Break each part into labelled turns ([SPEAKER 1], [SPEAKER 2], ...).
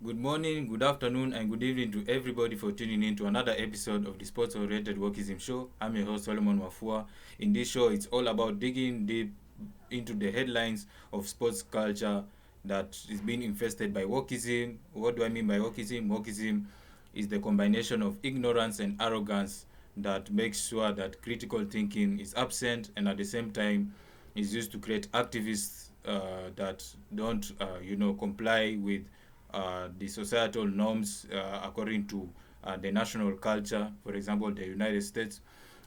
[SPEAKER 1] Good morning, good afternoon, and good evening to everybody for tuning in to another episode of the sports oriented Wokeism show. I'm your host Solomon Wafua. In this show, it's all about digging deep into the headlines of sports culture that is being infested by wokeism. What do I mean by wokeism? Wokeism is the combination of ignorance and arrogance that makes sure that critical thinking is absent, and at the same time is used to create activists that don't comply with the societal norms according to the national culture, for example, the United States.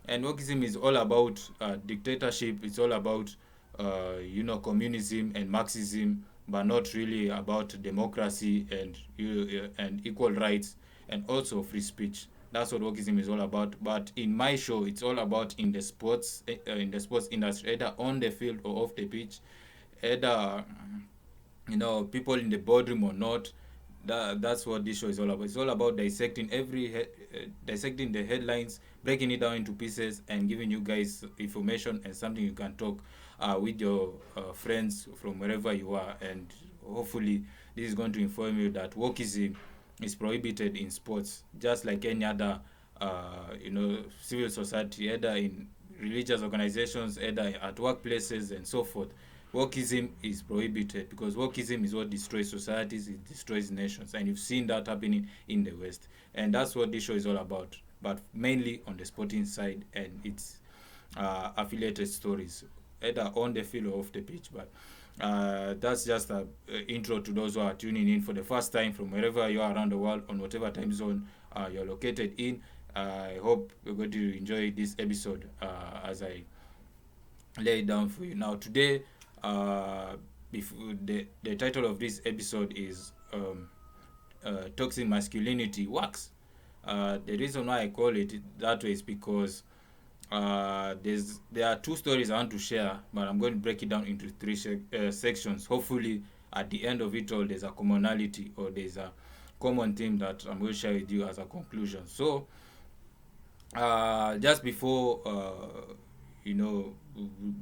[SPEAKER 1] And wokeism is all about dictatorship. It's all about communism and Marxism, but not really about democracy and equal rights and also free speech. That's what wokeism is all about. But in my show, it's all about in the sports industry, either on the field or off the pitch, either people in the boardroom or not. That's what this show is all about. It's all about dissecting the headlines, breaking it down into pieces, and giving you guys information and something you can talk with your friends from wherever you are. And hopefully this is going to inform you that wokeism is prohibited in sports, just like any other civil society, either in religious organizations, either at workplaces and so forth. Wokeism is prohibited because wokeism is what destroys societies, it destroys nations, and you've seen that happening in the West. And that's what this show is all about, but mainly on the sporting side and its affiliated stories, either on the field or off the pitch. But that's just a intro to those who are tuning in for the first time from wherever you are around the world, on whatever time zone you're located in. I hope you're going to enjoy this episode as I lay it down for you. Now, today, the title of this episode is Toxic Masculinity Works. The reason why I call it that way is because there are two stories I want to share, but I'm going to break it down into three sections. Hopefully, at the end of it all, there's a commonality or there's a common theme that I'm going to share with you as a conclusion. So, just before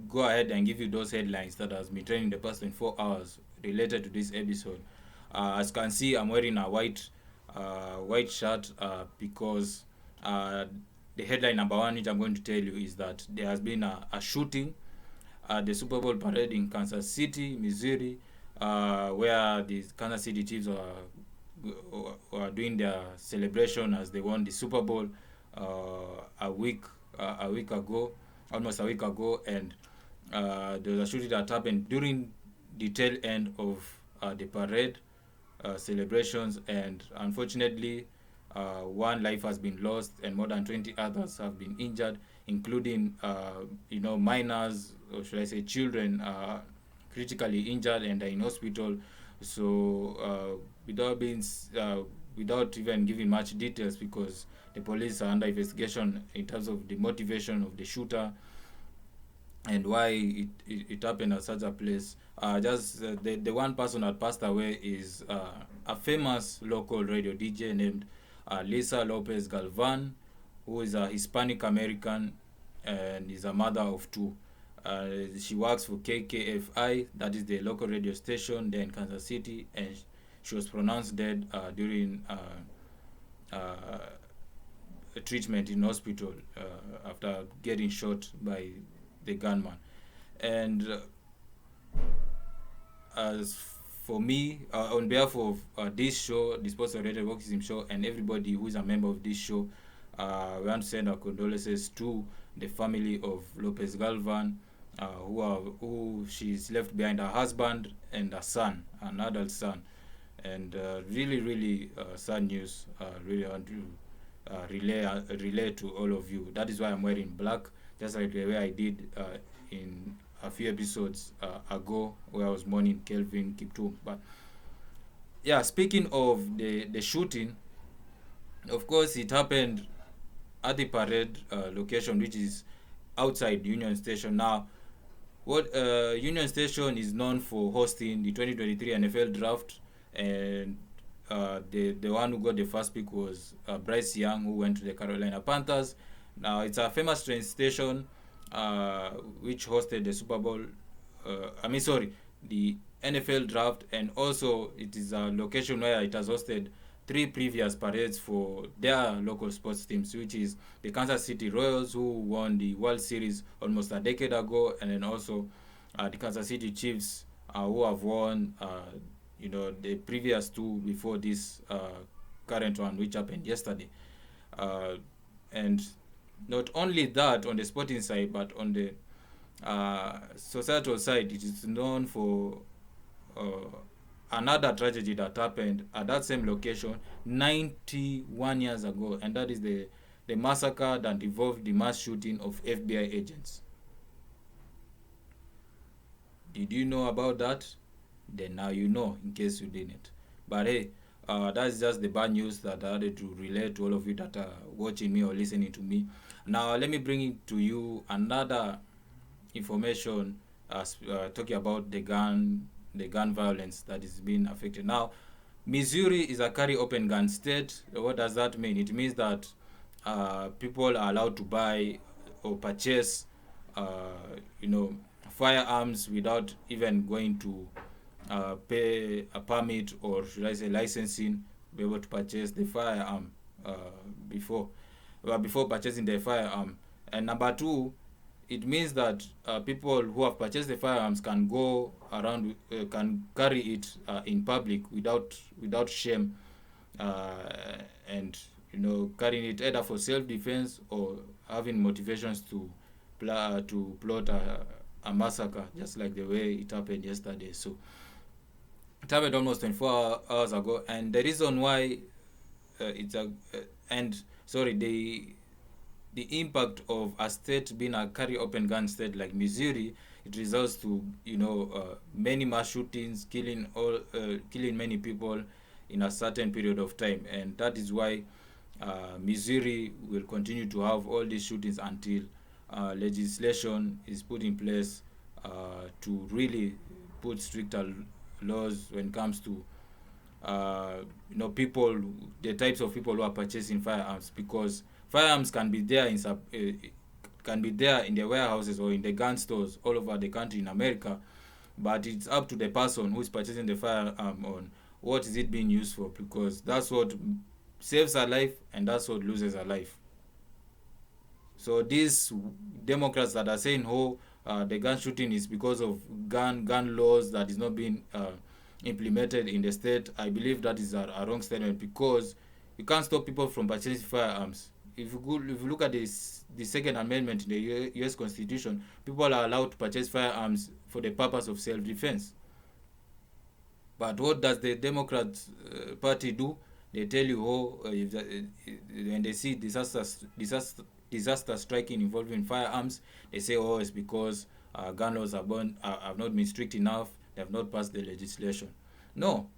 [SPEAKER 1] go ahead and give you those headlines that has been trending the past 24 hours related to this episode. As you can see, I'm wearing a white shirt because the headline number one, which I'm going to tell you, is that there has been a shooting at the Super Bowl parade in Kansas City, Missouri, where the Kansas City Chiefs were doing their celebration as they won the Super Bowl a week ago, almost a week ago, and there was a shooting that happened during the tail end of the parade celebrations, and unfortunately, one life has been lost and more than 20 others have been injured, including minors, or should I say children, critically injured and are in hospital. So without even giving much details, because the police are under investigation in terms of the motivation of the shooter and why it happened at such a place. The one person that passed away is a famous local radio DJ named Lisa Lopez Galvan, who is a Hispanic American and is a mother of two. She works for KKFI, that is the local radio station there in Kansas City, and she was pronounced dead during a treatment in hospital after getting shot by the gunman. And as for me, on behalf of this show, the Sports Related Wokeism show, and everybody who is a member of this show, we want to send our condolences to the family of Lopez Galvan, who she's left behind her husband and a son, an adult son. And really sad news. Really want to relay to all of you. That is why I'm wearing black, just like the way I did in a few episodes ago, where I was mourning Kelvin Kiptum. But yeah, speaking of the shooting, of course it happened at the parade location, which is outside Union Station. Now, what Union Station is known for hosting the 2023 NFL Draft, and the one who got the first pick was Bryce Young, who went to the Carolina Panthers. Now, it's a famous train station which hosted the Super Bowl. The NFL draft, and also it is a location where it has hosted three previous parades for their local sports teams, which is the Kansas City Royals, who won the World Series almost a decade ago, and then also the Kansas City Chiefs, who have won, the previous two before this current one, which happened yesterday. Uh, and not only that on the sporting side, but on the societal side, it is known for uh, another tragedy that happened at that same location 91 years ago, and that is the massacre that involved the mass shooting of FBI agents. Did you know about that? Then now you know, in case you didn't. But hey, that's just the bad news that I had to relate to all of you that are watching me or listening to me. Now let me bring it to you another information, talking about the gun violence that is being affected. Now, Missouri is a carry open gun state. What does that mean? It means that people are allowed to buy or purchase, you know, firearms without even going to pay a permit, or should I say licensing, to be able to purchase the firearm before before purchasing the firearm. And number two, it means that people who have purchased the firearms can go around, can carry it in public without shame, and carrying it either for self-defense or having motivations to plot a massacre, just like the way it happened yesterday. So it happened almost 24 hours ago, and the reason why it's a and sorry the impact of a state being a carry open gun state like Missouri, it results to many mass shootings, killing many people in a certain period of time, and that is why Missouri will continue to have all these shootings until legislation is put in place to really put stricter laws when it comes to people, the types of people who are purchasing firearms, because firearms can be there in the warehouses or in the gun stores all over the country in America, but it's up to the person who is purchasing the firearm on what is it being used for, because that's what saves a life and that's what loses a life. So these Democrats that are saying, the gun shooting is because of gun laws that is not being implemented in the state, I believe that is a wrong statement, because you can't stop people from purchasing firearms. If you look at the Second Amendment in the U.S. Constitution, people are allowed to purchase firearms for the purpose of self-defense. But what does the Democrat Party do? They tell you, when they see disaster striking involving firearms, they say, it's because gun laws have not been strict enough, they have not passed the legislation. No,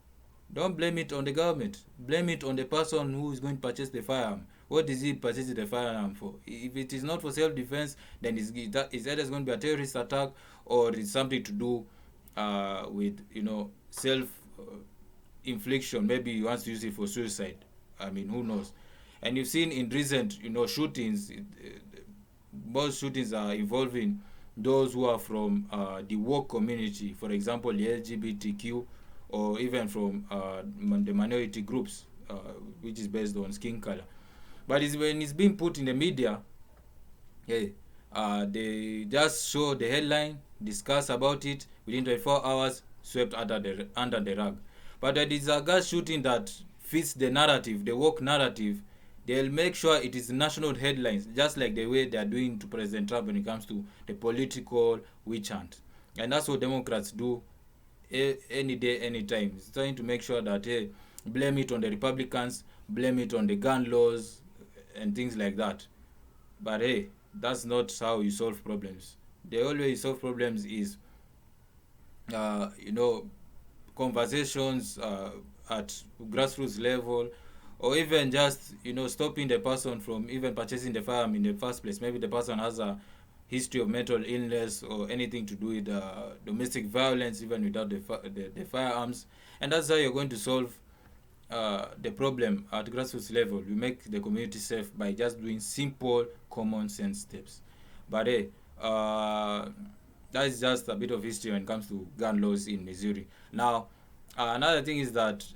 [SPEAKER 1] don't blame it on the government. Blame it on the person who is going to purchase the firearm. What is he purchasing the firearm for? If it is not for self-defense, then it's either going to be a terrorist attack, or it's something to do with self-infliction. Maybe he wants to use it for suicide. I mean, who knows? And you've seen in recent shootings, most shootings are involving those who are from the woke community, for example, the LGBTQ, or even from the minority groups, which is based on skin color. But when it's being put in the media, they just show the headline, discuss about it, within 24 hours, swept under the rug. But there is a gas shooting that fits the narrative, the woke narrative. They'll make sure it is national headlines, just like the way they are doing to President Trump when it comes to the political witch hunt. And that's what Democrats do any day, anytime. It's trying to make sure that, blame it on the Republicans, blame it on the gun laws, and things like that. But that's not how you solve problems. The only way you solve problems is, conversations at grassroots level, or even just stopping the person from even purchasing the firearm in the first place. Maybe the person has a history of mental illness or anything to do with domestic violence, even without the firearms. And that's how you're going to solve the problem at grassroots level. We make the community safe by just doing simple common sense steps. But That is just a bit of history when it comes to gun laws in Missouri. Now, another thing is that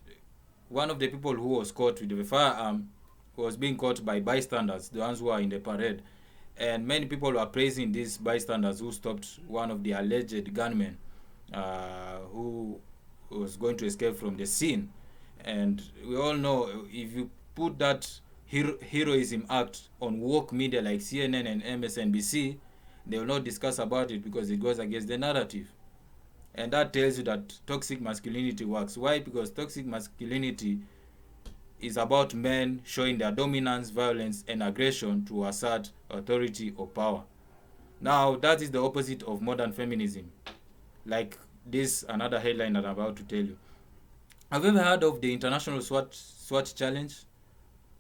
[SPEAKER 1] one of the people who was caught with the firearm was being caught by bystanders, the ones who are in the parade. And many people were praising these bystanders who stopped one of the alleged gunmen who was going to escape from the scene. And we all know if you put that heroism act on woke media like CNN and MSNBC, they will not discuss about it because it goes against the narrative. And that tells you that toxic masculinity works. Why? Because toxic masculinity is about men showing their dominance, violence, and aggression to assert authority or power. Now, that is the opposite of modern feminism. Like this, another headline that I'm about to tell you. Have you ever heard of the International SWAT Challenge?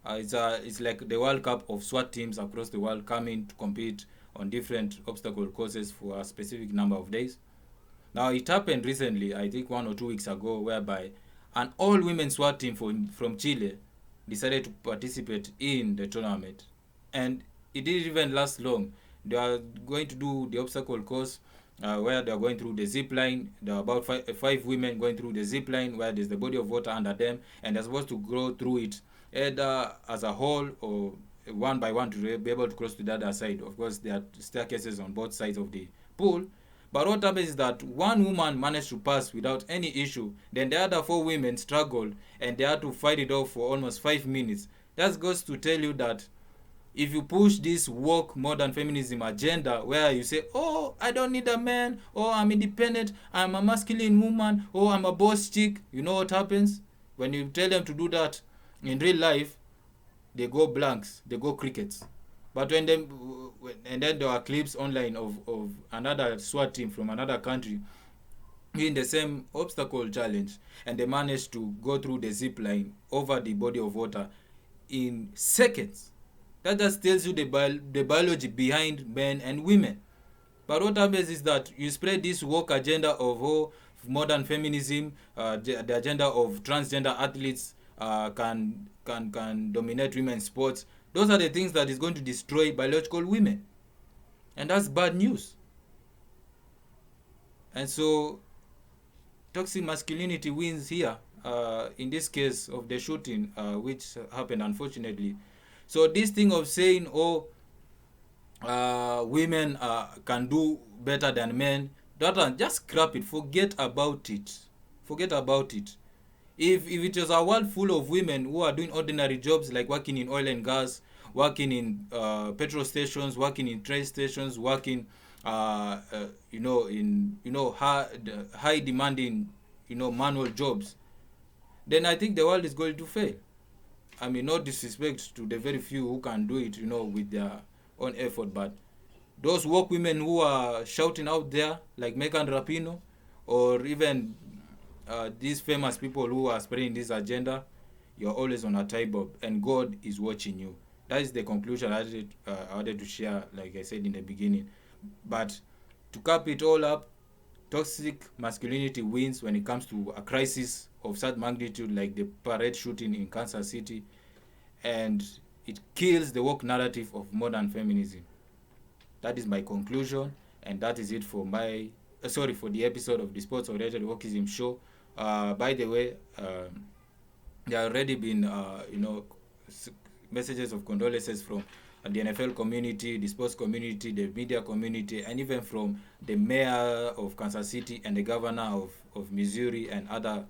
[SPEAKER 1] It's like the World Cup of SWAT teams across the world coming to compete on different obstacle courses for a specific number of days. Now, it happened recently, I think 1 or 2 weeks ago, whereby an all-women SWAT team from Chile decided to participate in the tournament. And it didn't even last long. They are going to do the obstacle course where they are going through the zip line. There are about five women going through the zip line where there's the body of water under them, and they're supposed to go through it either as a whole or one by one to be able to cross to the other side. Of course, there are staircases on both sides of the pool. But what happens is that one woman managed to pass without any issue. Then the other 4 women struggled and they had to fight it off for almost 5 minutes. That goes to tell you that if you push this woke modern feminism agenda where you say, oh, I don't need a man, oh, I'm independent, I'm a masculine woman, oh, I'm a boss chick, you know what happens? When you tell them to do that in real life, they go blanks, they go crickets. But when and then there are clips online of another SWAT team from another country in the same obstacle challenge, and they managed to go through the zip line over the body of water in seconds. That just tells you the biology behind men and women. But what happens is that you spread this woke agenda of modern feminism, the agenda of transgender athletes can dominate women's sports. Those are the things that is going to destroy biological women. And that's bad news. And so, toxic masculinity wins here, in this case of the shooting, which happened unfortunately. So this thing of saying, women can do better than men, that one, just scrap it. Forget about it. Forget about it. If it was a world full of women who are doing ordinary jobs like working in oil and gas, working in petrol stations, working in train stations, working in high demanding manual jobs, then I think the world is going to fail. I mean, no disrespect to the very few who can do it, with their own effort, but those work women who are shouting out there, like Megan Rapinoe, or even these famous people who are spreading this agenda, you're always on a tie bob, and God is watching you. That is the conclusion I wanted to share, like I said in the beginning. But to cap it all up, toxic masculinity wins when it comes to a crisis of such magnitude like the parade shooting in Kansas City, and it kills the woke narrative of modern feminism. That is my conclusion, and that is it for for the episode of the Sports-Oriented Wokeism show. By the way, there have already been messages of condolences from the NFL community, the sports community, the media community, and even from the mayor of Kansas City and the governor of Missouri and other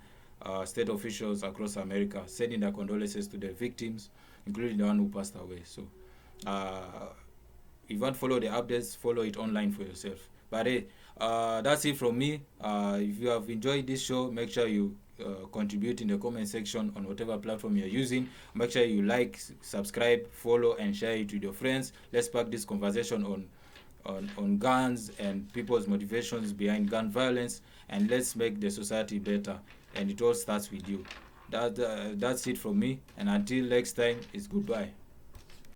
[SPEAKER 1] state officials across America, sending their condolences to the victims, including the one who passed away. So if you want to follow the updates, follow it online for yourself. But hey, that's it from me. If you have enjoyed this show, make sure you contribute in the comment section on whatever platform you're using. Make sure you like, subscribe, follow, and share it with your friends. Let's spark this conversation on guns and people's motivations behind gun violence, and let's make the society better. And it all starts with you. That's it from me, and until next time, it's goodbye.